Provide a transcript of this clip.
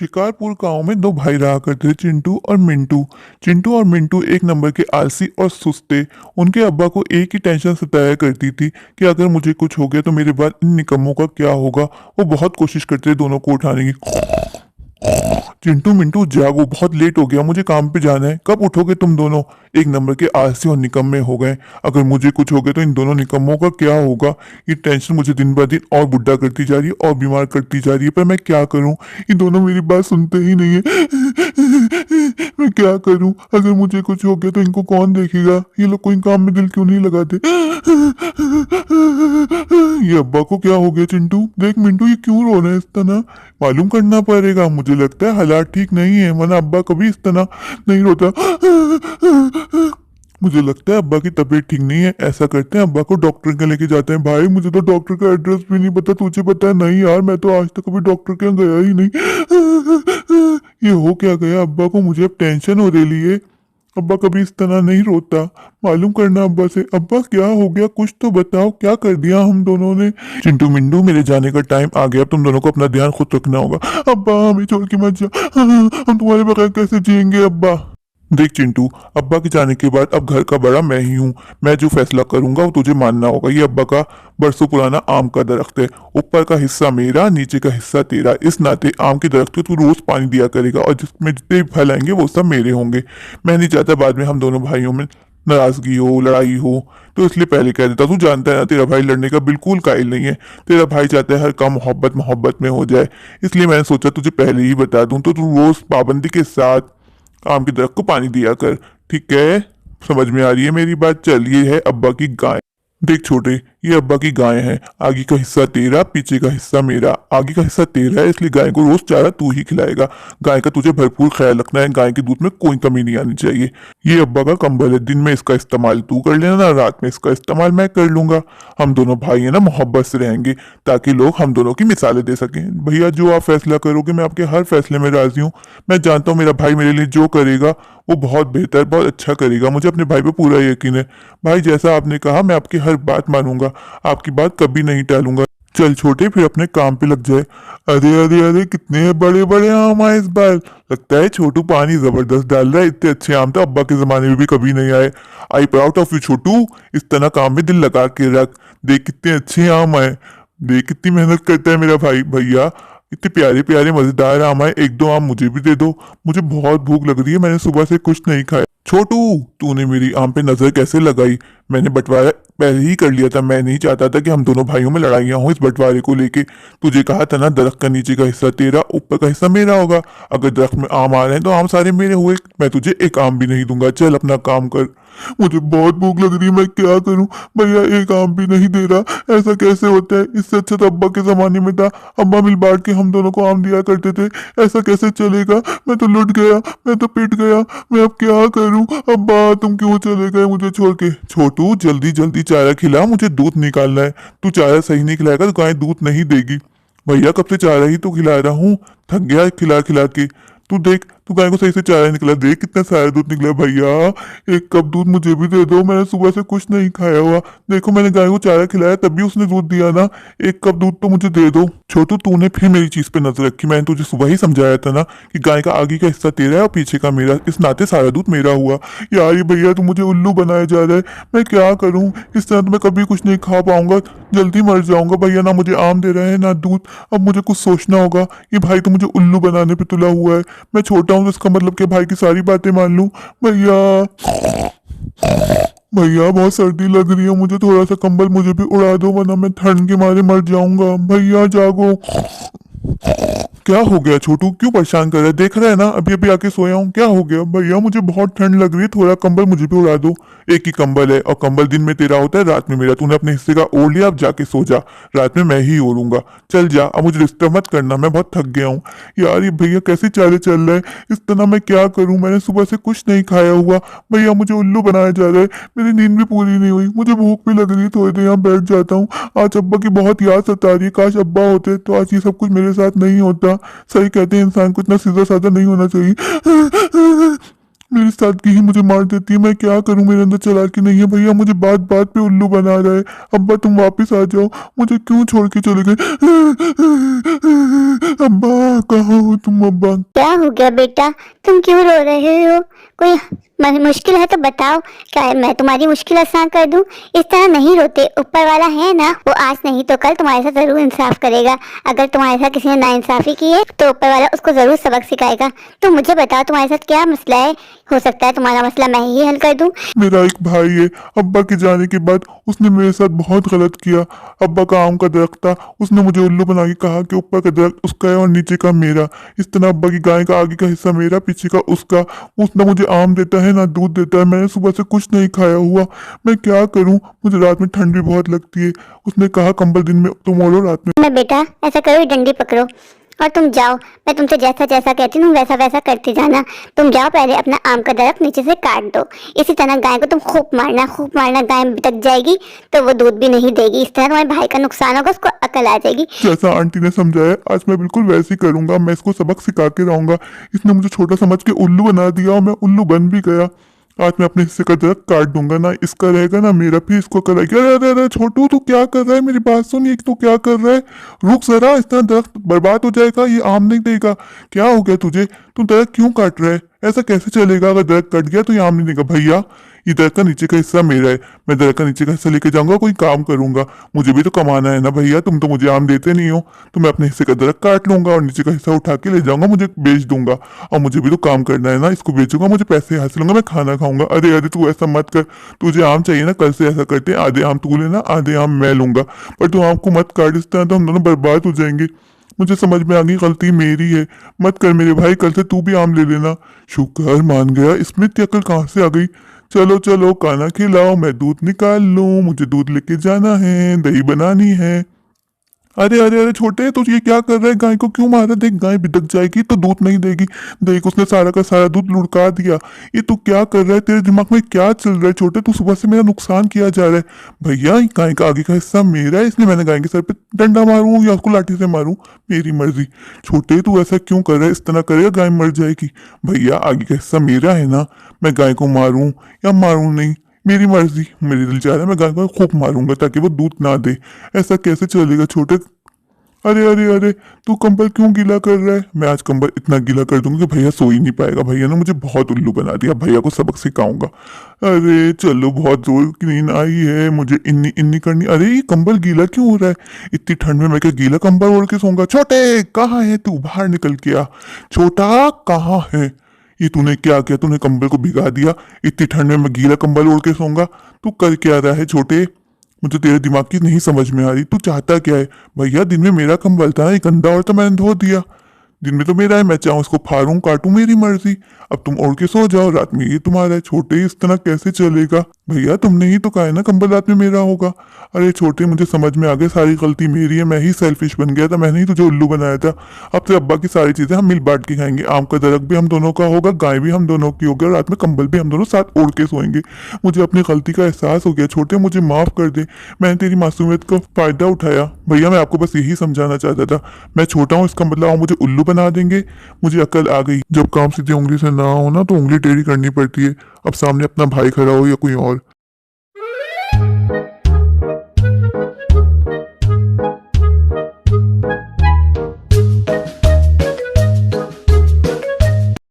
शिकारपुर गांव में दो भाई रहा करते थे, चिंटू और मिंटू। चिंटू और मिंटू एक नंबर के आलसी और सुस्त थे। उनके अब्बा को एक ही टेंशन सताया करती थी कि अगर मुझे कुछ हो गया तो मेरे बाद इन निकम्मों का क्या होगा। वो बहुत कोशिश करते थे दोनों को उठाने की। चिंटू मिंटू जागो, बहुत लेट हो गया, मुझे काम पे जाना है। कब उठोगे तुम दोनों? एक नंबर के आलसी और निकम्मे हो गए। अगर मुझे कुछ हो गया तो इन दोनों निकम्मों का क्या होगा। ये टेंशन मुझे दिन ब दिन और बुढ़ा करती जा रही है और बीमार करती जा रही है, पर मैं क्या करूं। ये दोनों मेरी बात सुनते ही नहीं है। मैं क्या करूं? अगर मुझे कुछ हो गया तो इनको कौन देखेगा? ये लोग कोई काम में दिल क्यों नहीं लगाते? ये अब्बा को क्या हो गया? चिंटू देख, मिंटू ये क्यों रो रहे हैं इस तरह? मालूम करना पड़ेगा। मुझे लगता है हालात ठीक नहीं है, वरना अब्बा कभी इस तरह नहीं रोता। मुझे लगता है अब्बा की तबीयत ठीक नहीं है। ऐसा करते हैं, अब्बा को डॉक्टर के लेके जाते हैं। भाई मुझे तो डॉक्टर का एड्रेस भी नहीं पता, तुझे पता है? नहीं यार, मैं तो आज तक कभी डॉक्टर के यहाँ गया ही नहीं। ये हो क्या गया अब्बा को? मुझे अब टेंशन हो रही है। अब्बा कभी इस तरह नहीं रोता। मालूम करना अब्बा से। अब्बा क्या हो गया? कुछ तो बताओ, क्या कर दिया हम दोनों ने? चिंटू मिंटू, मेरे जाने का टाइम आ गया, अब तुम दोनों को अपना ध्यान खुद रखना होगा। अब्बा हमें छोड़ के मत जा, हम तुम्हारे बगैर कैसे जिएंगे अब्बा। देख चिंटू, अब्बा के जाने के बाद अब घर का बड़ा मैं ही हूँ। मैं जो फैसला करूंगा वो तुझे मानना होगा। ये अब्बा का बरसों पुराना आम का दरख्त है। ऊपर का हिस्सा मेरा, नीचे का हिस्सा तेरा। इस नाते आम के दरख्त को तू रोज पानी दिया करेगा और जिसमें जितने भी फल आएंगे वो सब मेरे होंगे। मैं नहीं चाहता बाद में हम दोनों भाइयों में नाराजगी हो, लड़ाई हो, तो इसलिए पहले कह देता। तू जानता है ना, तेरा भाई लड़ने का बिल्कुल कायल नहीं है। तेरा भाई चाहता है हर काम मोहब्बत मोहब्बत में हो जाए। इसलिए मैंने सोचा तुझे पहले ही बता दूं, तो तू रोज पाबंदी के साथ आम के दरख्त को पानी दिया कर। ठीक है? समझ में आ रही है मेरी बात? चल, ये है अब्बा की गाय। देख छोटे, ये अब्बा की गाय है। आगे का हिस्सा तेरा, पीछे का हिस्सा मेरा। आगे का हिस्सा तेरा है, इसलिए गाय को रोज चारा तू ही खिलाएगा। गाय का तुझे भरपूर ख्याल रखना है। गाय के दूध में कोई कमी नहीं आनी चाहिए। ये अब्बा का कंबल है। दिन में इसका इस्तेमाल तू कर लेना ना, रात में इसका इस्तेमाल मैं कर लूंगा। हम दोनों भाई है ना, मोहब्बत से रहेंगे ताकि लोग हम दोनों की मिसालें दे सकें। भैया जो आप फैसला करोगे, मैं आपके हर फैसले में राजी हूँ। मैं जानता हूँ मेरा भाई मेरे लिए जो करेगा वो बहुत बेहतर, बहुत अच्छा करेगा। मुझे अपने भाई पे पूरा यकीन है। भाई जैसा आपने कहा, मैं आपकी हर बात मानूंगा, आपकी बात कभी नहीं टालूंगा। चल छोटे, फिर अपने काम पे लग जाए। अरे अरे अरे, कितने बड़े बड़े आम आए इस बार। लगता है छोटू पानी जबरदस्त डाल रहा है। इतने अच्छे आम तो अब्बा के जमाने में भी कभी नहीं आए। आई प्राउड ऑफ यू छोटू। इस तरह काम में दिल लगा के रख। देख कितने अच्छे आम आए। देख कितनी मेहनत करता है मेरा भाई। भैया इतने प्यारे प्यारे मजेदार आम आए, एक दो आम मुझे भी दे दो। मुझे बहुत भूख लग रही है, मैंने सुबह से कुछ नहीं खाया। छोटू, तूने मेरी आम पे नजर कैसे लगाई? मैंने बंटवारा पहले ही कर लिया था। मैं नहीं चाहता था कि हम दोनों भाइयों में लड़ाइयाँ हों इस बंटवारे को लेके। तुझे कहा था ना, दरख्त का नीचे का हिस्सा तेरा, ऊपर का हिस्सा मेरा होगा। अगर दरख्त में आम आ रहे हैं तो आम सारे मेरे हुए। मैं तुझे एक आम भी नहीं दूंगा। चल अपना काम कर। मुझे बहुत भूख लग रही है, मैं क्या करूं? भैया एक आम भी नहीं दे रहा, ऐसा कैसे होता है? इससे अच्छा तो अब्बा के जमाने में था। अब्बा मिल बांट के हम दोनों को आम दिया करते थे। ऐसा कैसे चलेगा? मैं तो लुट गया, मैं तो पिट गया। मैं अब क्या करूं? अब्बा तुम क्यों चले गए मुझे छोड़ के? छोटू जल्दी जल्दी चारा खिला, मुझे दूध निकालना है। तू चारा सही नहीं खिलाएगा तो गाय दूध नहीं देगी। भैया कब से चारा ही तो खिला रहा हूँ, थक गया खिला खिला के। तू देख, तू गाय को सही से चारा निकला। देख कितना सारा दूध निकला। भैया एक कप दूध मुझे भी दे दो, मैंने सुबह से कुछ नहीं खाया हुआ। देखो मैंने गाय को चारा खिलाया तभी उसने दूध दिया ना। एक कप दूध तो मुझे दे दो। छोटू तूने फिर मेरी चीज पे नजर रखी। मैंने तुझे सुबह ही समझाया था ना कि गाय का आगे का हिस्सा तेरा है और पीछे का मेरा, इस नाते सारा दूध मेरा हुआ। यार ये भैया तू मुझे उल्लू बनाया जा रहा है। मैं क्या करूं? इस तरह तो मैं कभी कुछ नहीं खा पाऊंगा, जल्दी मर जाऊंगा। भैया ना मुझे आम दे रहे हैं ना दूध। अब मुझे कुछ सोचना होगा। ये भाई तो मुझे उल्लू बनाने पे तुला हुआ है। मैं छोटा हूँ तो इसका मतलब कि भाई की सारी बातें मान लूं? भैया भैया बहुत सर्दी लग रही है, मुझे थोड़ा सा कंबल मुझे भी उड़ा दो, वरना मैं ठंड के मारे मर जाऊंगा। भैया जागो। क्या हो गया छोटू? क्यों परेशान कर रहा है? देख रहा है ना, अभी अभी आके सोया हूँ। क्या हो गया? भैया मुझे बहुत ठंड लग रही है, थोड़ा कंबल मुझे भी उड़ा दो। एक ही कंबल है और कंबल दिन में तेरा होता है, रात में मेरा। तूने अपने हिस्से का ओढ़ लिया, अब जाके सो जा। रात में मैं ही ओढ़ूंगा। चल जा, अब मुझे डिस्टर्ब मत करना, मैं बहुत थक गया हूँ। यार ये भैया कैसे चाले चल रहा है इस तरह? मैं क्या करूँ? मैंने सुबह से कुछ नहीं खाया हुआ। भैया मुझे उल्लू बनाया जा रहा है। मेरी नींद भी पूरी नहीं हुई, मुझे भूख भी लग रही है। थोड़ी देर यहाँ बैठ जाता हूँ। आज अब्बा की बहुत याद सता रही है। काश अब्बा होते तो आज ये सब कुछ मेरे साथ नहीं होता। सही कहते हैं, इंसान को इतना सीधा साधा नहीं होना चाहिए। मेरी सादगी ही मुझे मार देती है। मैं क्या करूं, मेरे अंदर चालाकी नहीं है। भैया मुझे बात बात पे उल्लू बना रहा है। अब्बा तुम वापस आ जाओ, मुझे क्यों छोड़ के चले गए? अब्बा कहाँ हो तुम अब्बा? क्या हो गया बेटा, तुम क्यों रो रहे हो? कोई मुश्किल है तो बताओ, क्या मैं तुम्हारी मुश्किल आसान कर दूं? इस तरह नहीं रोते, ऊपर वाला है ना, वो आज नहीं तो कल तुम्हारे साथ जरूर इंसाफ करेगा। अगर तुम्हारे साथ किसी ने नाइंसाफी की है तो ऊपर वाला उसको जरूर सबक सिखाएगा। तो मुझे बताओ तुम्हारे साथ क्या मसला है, हो सकता है तुम्हारा मसला मैं ही हल कर दूं। मेरा एक भाई है, अब्बा के जाने के बाद उसने मेरे साथ बहुत गलत किया। अब्बा का आम का दरख्त था, उसने मुझे उल्लू बना के कहा कि ऊपर का दरख्त उसका है और नीचे का मेरा। इस तरह अब्बा की गाय का आगे का हिस्सा मेरा, पीछे का उसका। उसने मुझे आम देता है ना दूध देता है। मैंने सुबह से कुछ नहीं खाया हुआ, मैं क्या करूं? मुझे रात में ठंड भी बहुत लगती है। उसने कहा कंबल दिन में तुम ओढ़ो, रात में। मैं बेटा ऐसा करो, डंडी पकड़ो और तुम जाओ। मैं तुमसे जैसा जैसा कहती हूँ वैसा वैसा करते जाना। तुम जाओ, पहले अपना आम का दरख्त नीचे से काट दो। इसी तरह गाय को तुम खूब मारना, खूब मारना। गाय बिटक जाएगी तो वो दूध भी नहीं देगी। इस तरह तुम्हारे भाई का नुकसान होगा, उसको अकल आ जाएगी। जैसा आंटी ने समझाया आज मैं बिल्कुल वैसे ही करूंगा। मैं इसको सबक सिखा के रहूंगा। इसने मुझे छोटा समझ के उल्लू बना दिया और मैं उल्लू बन भी गया। आज मैं अपने हिस्से का दरख्त काट दूंगा, ना इसका रहेगा ना मेरा। फिर इसको कराएगी। अरे अरे अरे छोटू तू क्या कर रहा है? मेरी बात सुन, ये तू क्या कर रहा है? रुक जरा, इस तरह दरख्त बर्बाद हो जाएगा, ये आम नहीं देगा। क्या हो गया तुझे? तू दरख्त क्यों काट रहा है? ऐसा कैसे चलेगा? अगर दरख्त कट गया तो ये आम नहीं देगा। भैया ये दरख्त का नीचे का हिस्सा मेरा है, मैं दरख्त का नीचे का हिस्सा लेके जाऊंगा, कोई काम करूंगा। मुझे भी तो कमाना है ना भैया, तुम तो मुझे आम देते नहीं हो। तो मैं अपने हिस्से का दरख्त काट लूंगा और नीचे का हिस्सा उठा के ले जाऊंगा, मुझे बेच दूंगा। और मुझे भी तो काम करना है ना, इसको बेचूंगा, मुझे पैसे हासिल होंगे, मैं खाना खाऊंगा। अरे अरे तू ऐसा मत कर, तुझे आम चाहिए ना, कल से ऐसा करते हैं, आधे आम तू लेना, आधे आम मैं लूंगा। पर तू आम को मत काट, इस तरह तो हम दोनों बर्बाद हो जाएंगे। मुझे समझ में आ गई गलती मेरी है। मत कर मेरे भाई, कल से तू भी आम ले लेना। शुक्र मान गया, इसमें इतनी अकल कहाँ से आ गई? चलो चलो खाना खिलाओ, मैं दूध निकाल लूं, मुझे दूध लेके जाना है, दही बनानी है। अरे अरे अरे छोटे तू ये क्या कर रहा है? गाय को क्यों मारा? देख गाय बिदक जाएगी तो दूध नहीं देगी। देख उसने सारा का सारा दूध लुढ़का दिया। ये तू क्या कर रहा है? तेरे दिमाग में क्या चल रहा है छोटे? तू सुबह से मेरा नुकसान किया जा रहा है। भैया ये गाय का आगे का हिस्सा मेरा है, इसलिए मैंने गाय के सर पे डंडा मारूं या उसको लाठी से मारूं, मेरी मर्जी। छोटे तू ऐसा क्यों कर रहा है? इस तरह करेगा गाय मर जाएगी। भैया आगे का हिस्सा मेरा है ना, मैं गाय को मारूं या मारूं नहीं, मेरी मर्जी। मेरे दिल चाह रहा है मैं गाय को खूब मारूंगा ताकि वो दूध ना दे। ऐसा कैसे चलेगा छोटे? अरे अरे अरे तू कंबल क्यों गीला कर रहा है? मैं आज कंबल इतना गीला कर दूंगा कि भैया सो ही नहीं पाएगा। भैया ने मुझे बहुत उल्लू बना दिया, भैया को सबक सिखाऊंगा। अरे चलो बहुत जोर की नींद आई है, मुझे इन्नी इन्नी करनी। अरे ये कंबल गीला क्यों हो रहा है? इतनी ठंड में मैं क्या गीला कंबल ओढ़ के सोऊंगा? छोटे कहाँ है तू? बाहर निकल के आ। छोटा कहाँ है? ये तूने क्या किया? तूने कंबल को भिगा दिया। इतनी ठंड में मैं गीला कंबल ओढ़ के सोऊंगा? तू कर क्या रहा है छोटे? मुझे तेरे दिमाग की नहीं समझ में आ रही। तू चाहता क्या है? भैया दिन में मेरा कंबल था, ये गंदा और तो मैंने धो दिया। दिन में तो मेरा है, मैं चाहूँ इसको फाड़ूं काटूं, मेरी मर्जी। अब तुम ओढ़ के सो जाओ, रात में ये तुम्हारा है। छोटे इस तरह कैसे चलेगा? भैया तुमने ही तो कहा है ना कंबल रात में मेरा होगा। अरे छोटे मुझे समझ में आ गया, सारी गलती मेरी है, मैं ही सेल्फिश बन गया था, मैंने ही तुझे उल्लू बनाया था। अब तो अब्बा की सारी चीजें हम मिल बांट के खाएंगे। आम का दरख्त भी हम दोनों का होगा, गाय भी हम दोनों की होगी, और रात में कंबल भी हम दोनों साथ ओढ़ के सोएंगे। मुझे अपनी गलती का एहसास हो गया छोटे, मुझे माफ कर दे। मैंने तेरी मासूमियत का फायदा उठाया। भैया मैं आपको बस यही समझाना चाहता था, मैं छोटा हूँ इसका मतलब आप मुझे उल्लू बना देंगे। मुझे अकल आ गई, जब काम सीधे उंगली से ना हो ना तो उंगली टेढ़ी करनी पड़ती है। अब सामने अपना भाई खड़ा हो या कोई और,